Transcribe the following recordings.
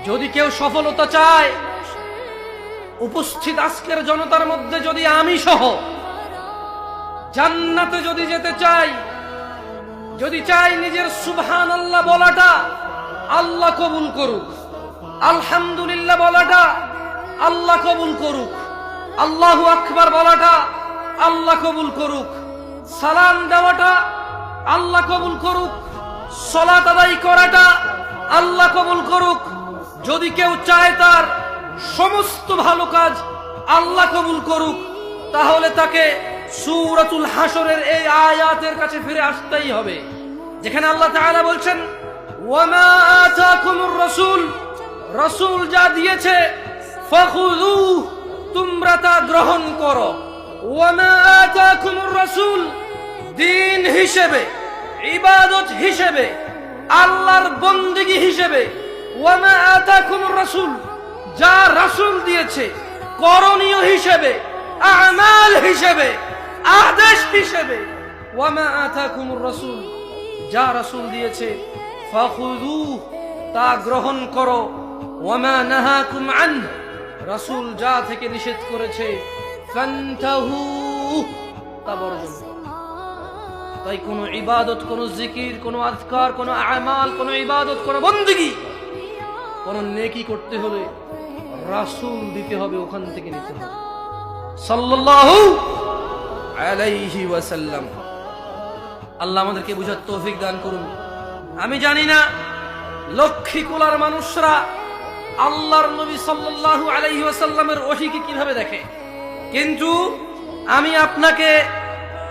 যদি কেউ সফলতা চায়, উপস্থিত আজকের জনতার মধ্যে যদি আমি সহ জান্নাতে যদি যেতে চাই, যদি চাই নিজের সুবহানাল্লাহ বলাটা আল্লাহ কবুল করুক, আলহামদুলিল্লাহ বলাটা আল্লাহ কবুল করুক, আল্লাহু আকবার বলাটা আল্লাহ কবুল করুক, সালাম দেওয়াটা আল্লাহ কবুল করুক, সালাত আদায় করাটা আল্লাহ কবুল করুক, যদি কেউ চায় তার সমস্ত ভালো কাজ আল্লাহ কবুল করুক, তাহলে তাকে সূরাতুল হাশরের এই আয়াতের কাছে ফিরে আসতেই হবে, যেখানে আল্লাহ তাআলা বলছেন ওয়ামা আতাকুমুর রাসূল, রাসূল যা দিয়েছে ফাখুযুহু, তোমরা তা গ্রহণ করো। ওয়ামা আতাকুমুর রাসূল, দ্বীন হিসেবে, ইবাদত হিসেবে, আল্লাহর বন্দেগী হিসেবে, ওয়ামা আতাকুমুর রাসূল, যা রাসূল দিয়েছে করণীয় হিসেবে, আমাল হিসেবে, আদেশ হিসেবে, ওয়ামা আতাকুমুর রাসূল, যা রাসূল দিয়েছে ফাখুযুহু, তা গ্রহণ করো। ওয়ামা নাহাকুম আনহু, রাসূল যা থেকে নিষেধ করেছে ফান্তাহু, তা বর্জন করো। তাই কোনো ইবাদত, কোনো জিকির, কোনো আযকার, কোনো আমাল, কোনো ইবাদত, কোনো বন্দেগী, কোনো নেকি করতে হলে রাসূল দিতে হবে, ওখান থেকে নিতে হবে সাল্লাল্লাহু আলাইহি ওয়াসাল্লাম। আল্লাহ আমাদেরকে বুঝার তৌফিক দান করুন। আমি জানি না লক্ষ্মীকুলার মানুষরা আল্লাহর নবী সাল্লাল্লাহু আলাইহি ওয়াসাল্লামের ওহীকে কিভাবে দেখে, কিন্তু আমি আপনাকে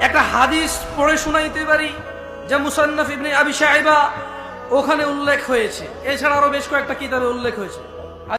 একটা হাদিস পড়ে শোনাইতে পারি, যা মুসান্নাফ ইবনে আবি শাইবা ওখানে উল্লেখ হয়েছে, এছাড়া আরো বেশ কয়েকটা কিতাবে উল্লেখ হয়েছে।